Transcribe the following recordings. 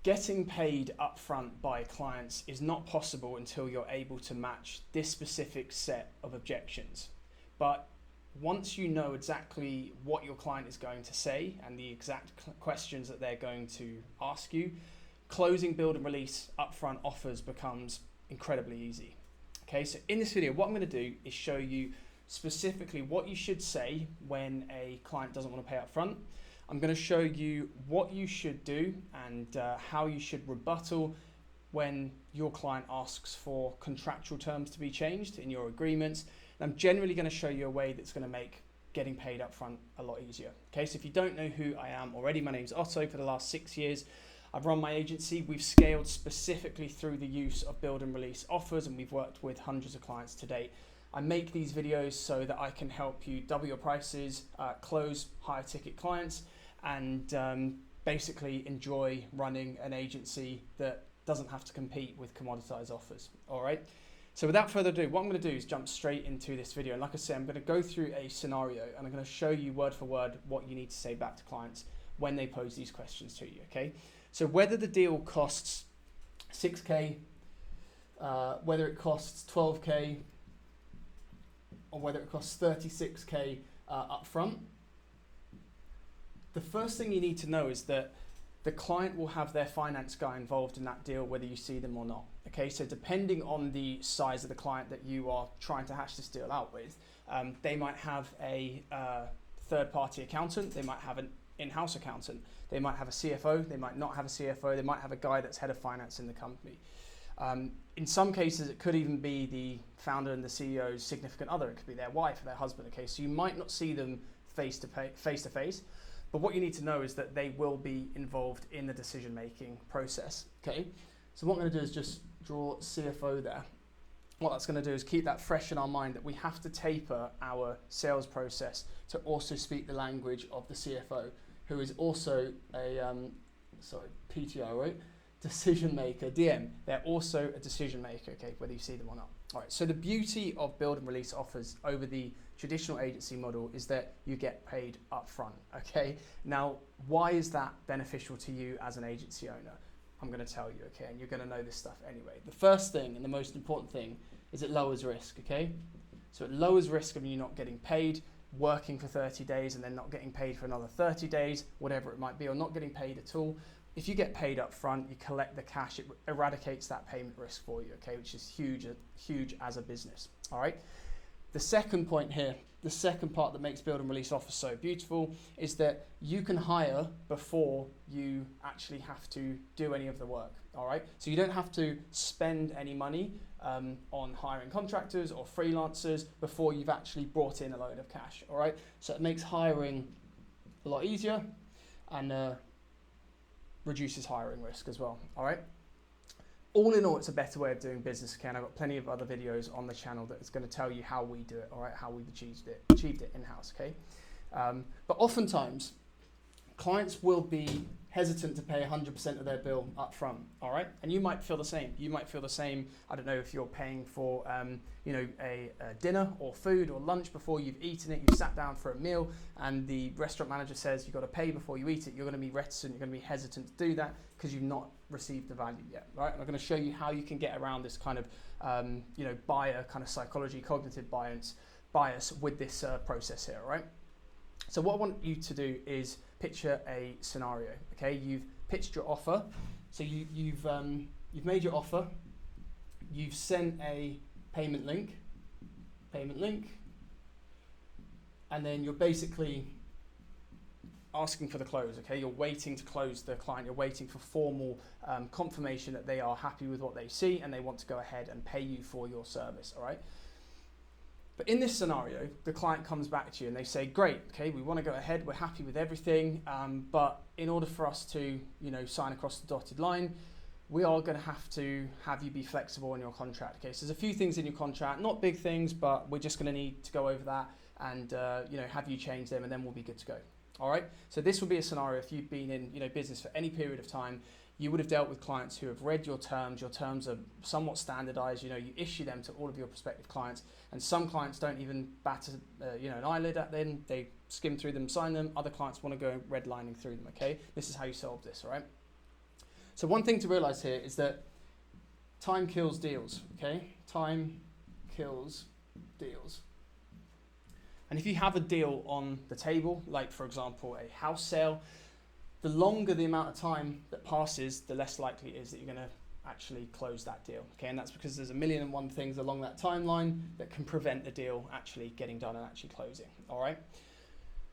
Getting paid upfront by clients is not possible until you're able to match this specific set of objections. But once you know exactly what your client is going to say and the exact questions that they're going to ask you, closing build and release upfront offers becomes incredibly easy. Okay, so in this video, what I'm going to do is show you specifically what you should say when a client doesn't want to pay upfront. I'm going to show you what you should do and how you should rebuttal when your client asks for contractual terms to be changed in your agreements. And I'm generally going to show you a way that's going to make getting paid upfront a lot easier. Okay, so if you don't know who I am already, my name's Otto. For the last 6 years, I've run my agency. We've scaled specifically through the use of build and release offers, and we've worked with hundreds of clients to date. I make these videos so that I can help you double your prices, close higher ticket clients, and basically enjoy running an agency that doesn't have to compete with commoditized offers. All right. So without further ado, what I'm going to do is jump straight into this video. And like I said, I'm going to go through a scenario and I'm going to show you word for word what you need to say back to clients when they pose these questions to you. Okay. So whether the deal costs 6K, whether it costs 12K, or whether it costs 36K upfront, the first thing you need to know is that the client will have their finance guy involved in that deal, whether you see them or not. Okay, so depending on the size of the client that you are trying to hash this deal out with, they might have a third-party accountant, they might have an in-house accountant, they might have a CFO, they might not have a CFO, they might have a guy that's head of finance in the company. In some cases, it could even be the founder and the CEO's significant other. It could be their wife or their husband. Okay, so you might not see them face to face, but what you need to know is that they will be involved in the decision-making process. Okay, so what I'm going to do is just draw CFO there. What that's going to do is keep that fresh in our mind that we have to taper our sales process to also speak the language of the CFO, who is also a PTO, right? Decision maker, DM. They're also a decision maker, okay, whether you see them or not. All right, so the beauty of build and release offers over the traditional agency model is that you get paid upfront, okay? Now, why is that beneficial to you as an agency owner? I'm going to tell you, okay, and you're going to know this stuff anyway. The first thing and the most important thing is it lowers risk, okay? So it lowers risk of you not getting paid, working for 30 days and then not getting paid for another 30 days, whatever it might be, or not getting paid at all. If you get paid up front, you collect the cash, it eradicates that payment risk for you, okay, which is huge as a business, all right? The second point here, the second part that makes build and release offers so beautiful is that you can hire before you actually have to do any of the work, all right? So you don't have to spend any money on hiring contractors or freelancers before you've actually brought in a load of cash, all right? So it makes hiring a lot easier and reduces hiring risk as well, all right? All in all, it's a better way of doing business, okay? And I've got plenty of other videos on the channel that's going to tell you how we do it, all right? How we've achieved it in-house, okay? But oftentimes, clients will be hesitant to pay 100% of their bill up front, all right? And you might feel the same. You might feel the same, I don't know, if you're paying for, a dinner or food or lunch before you've eaten it, you've sat down for a meal, and the restaurant manager says you've got to pay before you eat it. You're going to be reticent, you're going to be hesitant to do that because you've not received the value yet, right? And I'm going to show you how you can get around this kind of, buyer kind of psychology, cognitive bias with this process here, all right? So what I want you to do is picture a scenario, okay? You've pitched your offer, so you've made your offer, you've sent a payment link, and then you're basically asking for the close, okay? You're waiting to close the client, you're waiting for formal confirmation that they are happy with what they see and they want to go ahead and pay you for your service, all right? But in this scenario, the client comes back to you and they say, great, okay, we want to go ahead, we're happy with everything, but in order for us to, sign across the dotted line, we are going to have you be flexible in your contract. Okay, so there's a few things in your contract, not big things, but we're just going to need to go over that and have you change them, and then we'll be good to go. All right. So this would be a scenario if you've been in business for any period of time. You would have dealt with clients who have read your terms. Your terms are somewhat standardized. You issue them to all of your prospective clients, and some clients don't even bat an eyelid at them. They skim through them, sign them. Other clients want to go redlining through them. Okay, this is how you solve this. All right. So one thing to realize here is that time kills deals, okay? Time kills deals. And if you have a deal on the table, like for example, a house sale, the longer the amount of time that passes, the less likely it is that you're going to actually close that deal, okay? And that's because there's a million and one things along that timeline that can prevent the deal actually getting done and actually closing, all right?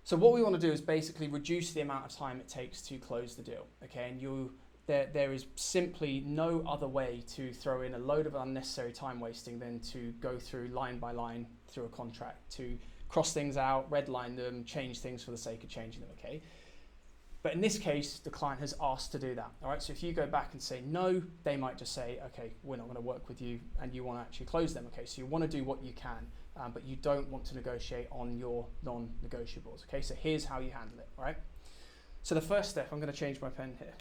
So what we want to do is basically reduce the amount of time it takes to close the deal, okay? And there is simply no other way to throw in a load of unnecessary time wasting than to go through line by line through a contract, to cross things out, redline them, change things for the sake of changing them, okay? But in this case, the client has asked to do that, all right? So if you go back and say no, they might just say, okay, we're not going to work with you, and you want to actually close them, okay? So you want to do what you can, but you don't want to negotiate on your non-negotiables, okay? So here's how you handle it, all right? So the first step, I'm going to change my pen here.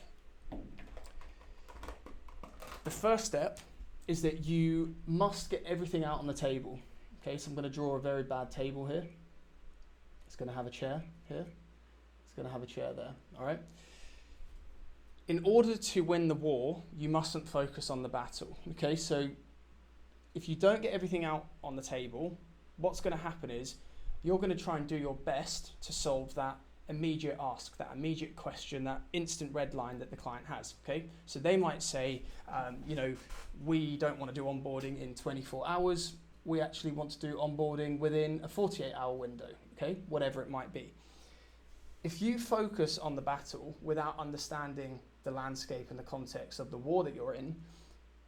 The first step is that you must get everything out on the table, okay? So I'm going to draw a very bad table here. It's going to have a chair here. It's going to have a chair there, all right? In order to win the war, you mustn't focus on the battle, okay? So if you don't get everything out on the table, what's going to happen is you're going to try and do your best to solve that immediate ask, that immediate question, that instant red line that the client has, okay? So they might say, we don't want to do onboarding in 24 hours. We actually want to do onboarding within a 48-hour window, okay? Whatever it might be. If you focus on the battle without understanding the landscape and the context of the war that you're in,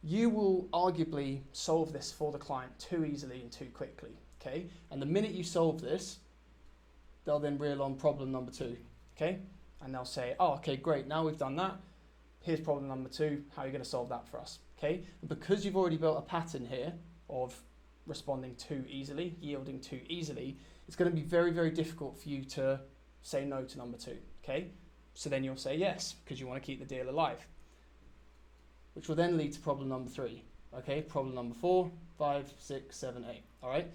you will arguably solve this for the client too easily and too quickly, okay? And the minute you solve this, they'll then reel on problem number 2, okay? And they'll say, oh, okay, great, now we've done that. Here's problem number 2, how are you going to solve that for us, okay? And because you've already built a pattern here of responding too easily, yielding too easily, it's going to be very, very difficult for you to say no to number 2, okay? So then you'll say yes, because you want to keep the deal alive, which will then lead to problem number 3, okay? Problem number 4, 5, 6, 7, 8, all right?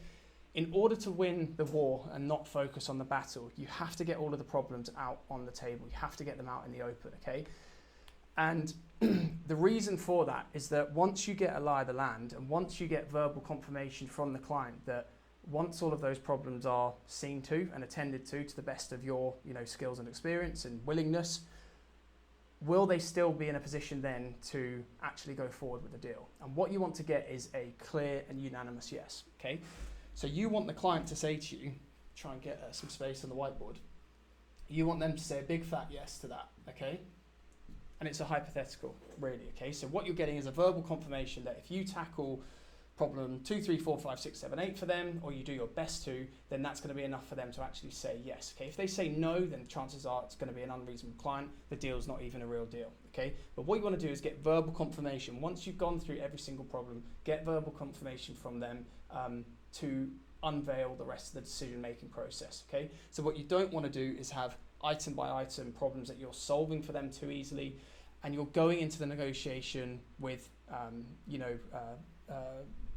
In order to win the war and not focus on the battle, you have to get all of the problems out on the table. You have to get them out in the open, okay? And the reason for that is that once you get a lie of the land and once you get verbal confirmation from the client that once all of those problems are seen to and attended to the best of your skills and experience and willingness, will they still be in a position then to actually go forward with the deal? And what you want to get is a clear and unanimous yes, okay? So you want the client to say to you, try and get some space on the whiteboard, you want them to say a big fat yes to that, okay? And it's a hypothetical, really, okay? So what you're getting is a verbal confirmation that if you tackle problem 2, 3, 4, 5, 6, 7, 8 for them, or you do your best to, then that's going to be enough for them to actually say yes, okay? If they say no, then chances are it's going to be an unreasonable client. The deal's not even a real deal, okay? But what you want to do is get verbal confirmation. Once you've gone through every single problem, get verbal confirmation from them to unveil the rest of the decision-making process, okay? So what you don't want to do is have item by item problems that you're solving for them too easily, and you're going into the negotiation with,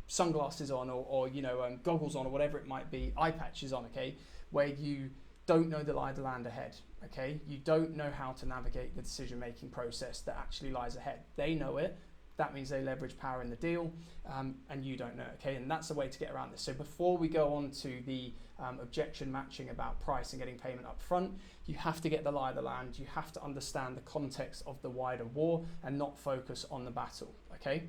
sunglasses on or goggles on or whatever it might be, eye patches on, okay, where you don't know the lie of the land ahead, okay? You don't know how to navigate the decision-making process that actually lies ahead. They know it. That means they leverage power in the deal, and you don't know, okay? And that's the way to get around this. So before we go on to the objection matching about price and getting payment up front, you have to get the lie of the land. You have to understand the context of the wider war and not focus on the battle, okay?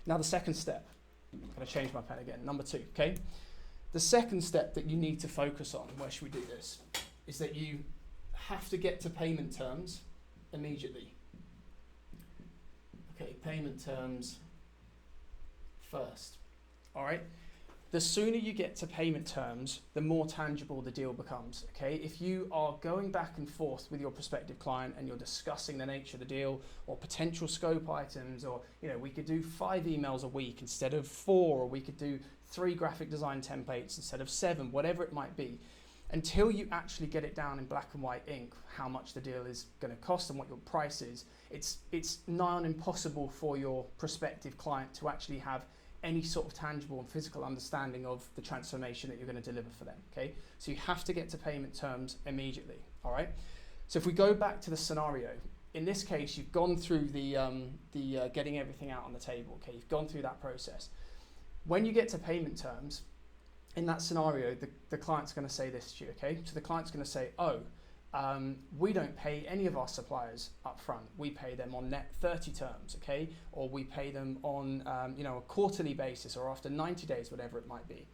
Now the second step, I'm going to change my pen again, number 2, okay? The second step that you need to focus on, where should we do this, is that you have to get to payment terms immediately. Okay, payment terms first, all right? The sooner you get to payment terms, the more tangible the deal becomes, okay? If you are going back and forth with your prospective client and you're discussing the nature of the deal or potential scope items, or, we could do 5 emails a week instead of 4, or we could do 3 graphic design templates instead of 7, whatever it might be, until you actually get it down in black and white ink, how much the deal is going to cost and what your price is, it's nigh on impossible for your prospective client to actually have any sort of tangible and physical understanding of the transformation that you're going to deliver for them, okay? So you have to get to payment terms immediately, all right? So if we go back to the scenario, in this case, you've gone through the getting everything out on the table. Okay, you've gone through that process. When you get to payment terms, in that scenario, the client's going to say this to you. Okay, so the client's going to say, we don't pay any of our suppliers up front. We pay them on net 30 terms, okay? Or we pay them on a quarterly basis or after 90 days, whatever it might be.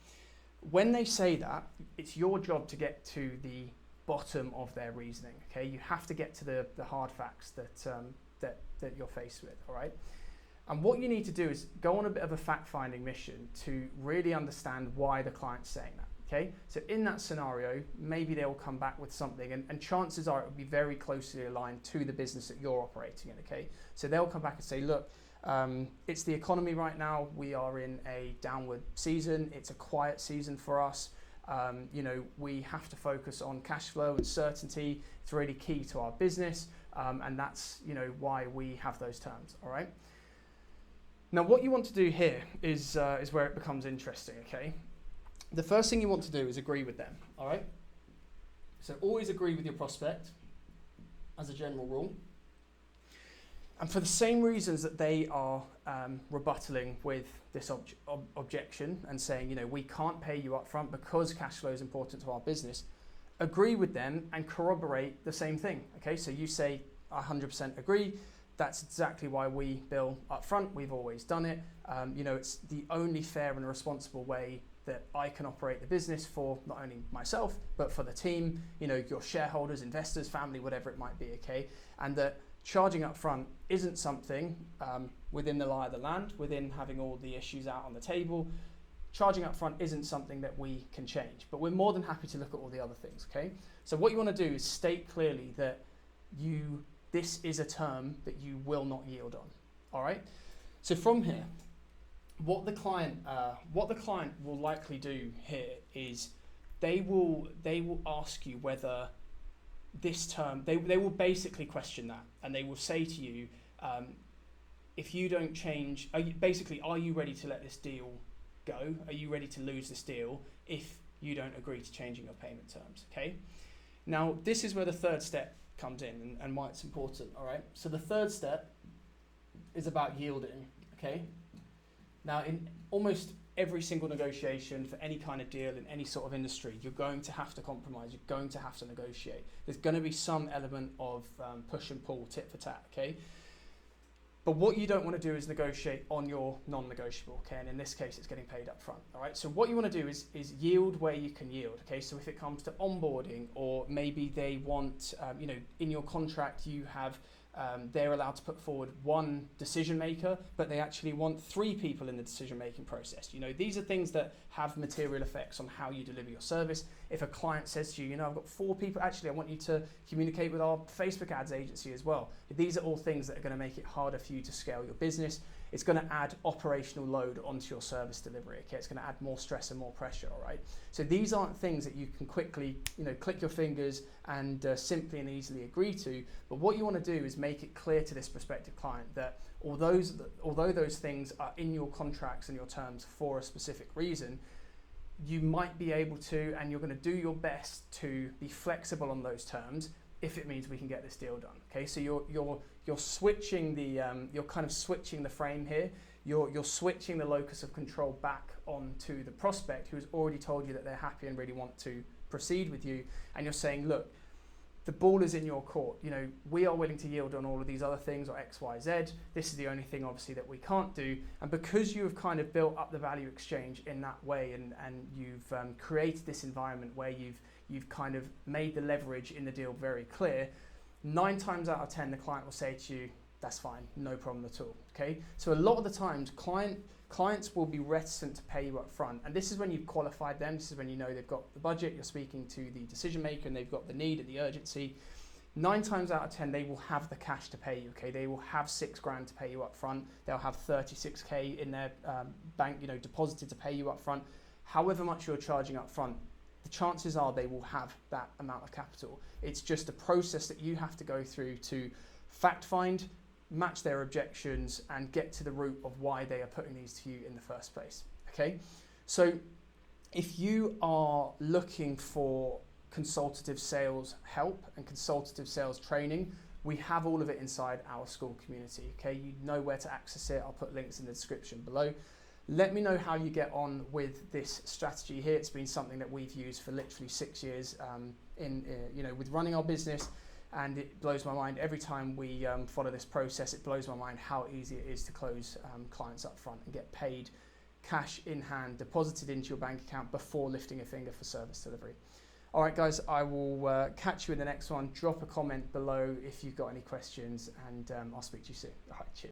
When they say that, it's your job to get to the bottom of their reasoning, okay? You have to get to the hard facts that you're faced with, all right? And what you need to do is go on a bit of a fact-finding mission to really understand why the client's saying that. Okay, so in that scenario, maybe they'll come back with something, and chances are it will be very closely aligned to the business that you're operating in. Okay, so they'll come back and say, look, it's the economy right now. We are in a downward season. It's a quiet season for us. We have to focus on cash flow and certainty. It's really key to our business, and that's why we have those terms. All right. Now, what you want to do here is where it becomes interesting. Okay. The first thing you want to do is agree with them, all right? So always agree with your prospect as a general rule. And for the same reasons that they are rebuttaling with this objection and saying, we can't pay you up front because cash flow is important to our business, agree with them and corroborate the same thing, okay? So you say, 100% agree. That's exactly why we bill up front. We've always done it. It's the only fair and responsible way that I can operate the business for not only myself, but for the team, your shareholders, investors, family, whatever it might be, okay? And that charging up front isn't something within the lie of the land, within having all the issues out on the table. Charging up front isn't something that we can change, but we're more than happy to look at all the other things, okay? So what you want to do is state clearly that this is a term that you will not yield on, all right? So from here, what the client will likely do here is they will ask you whether this term, they will basically question that, and they will say to you, if you don't change, are you ready to let this deal go? Are you ready to lose this deal if you don't agree to changing your payment terms, okay? Now, this is where the third step comes in and why it's important, all right? So the third step is about yielding, okay? Now, in almost every single negotiation for any kind of deal in any sort of industry, you're going to have to compromise, you're going to have to negotiate. There's going to be some element of push and pull, tit for tat, okay? But what you don't want to do is negotiate on your non-negotiable, okay? And in this case, it's getting paid up front, all right? So what you want to do is yield where you can yield, okay? So if it comes to onboarding, or maybe they want, in your contract you have, they're allowed to put forward one decision maker, but they actually want 3 people in the decision-making process. These are things that have material effects on how you deliver your service. If a client says to you, I've got 4 people, actually I want you to communicate with our Facebook ads agency as well. These are all things that are going to make it harder for you to scale your business. It's going to add operational load onto your service delivery, okay? It's going to add more stress and more pressure, all right? So these aren't things that you can quickly, click your fingers and simply and easily agree to. But what you want to do is make it clear to this prospective client that although those things are in your contracts and your terms for a specific reason, you might be able to, and you're going to do your best to be flexible on those terms if it means we can get this deal done. Okay, so you're switching you're kind of switching the frame here. You're switching the locus of control back onto the prospect who's already told you that they're happy and really want to proceed with you, and you're saying, look, the ball is in your court. We are willing to yield on all of these other things, or X, Y, Z. This is the only thing, obviously, that we can't do. And because you have kind of built up the value exchange in that way, and you've created this environment where you've kind of made the leverage in the deal very clear, 9 times out of 10, the client will say to you, that's fine, no problem at all, okay? So a lot of the times, clients will be reticent to pay you up front. And this is when you've qualified them. This is when they've got the budget, you're speaking to the decision maker, and they've got the need and the urgency. 9 times out of 10, they will have the cash to pay you, okay? They will have $6,000 to pay you up front. They'll have 36K in their bank, deposited to pay you up front. However much you're charging up front, the chances are they will have that amount of capital. It's just a process that you have to go through to fact find, match their objections, and get to the root of why they are putting these to you in the first place, okay? So if you are looking for consultative sales help and consultative sales training, we have all of it inside our school community. Okay, you know where to access it. I'll put links in the description below. Let me know how you get on with this strategy here. It's been something that we've used for literally 6 years with running our business, and it blows my mind every time we follow this process. It blows my mind how easy it is to close clients up front and get paid cash in hand, deposited into your bank account before lifting a finger for service delivery. All right, guys, I will catch you in the next one. Drop a comment below if you've got any questions, and I'll speak to you soon. All right, cheers.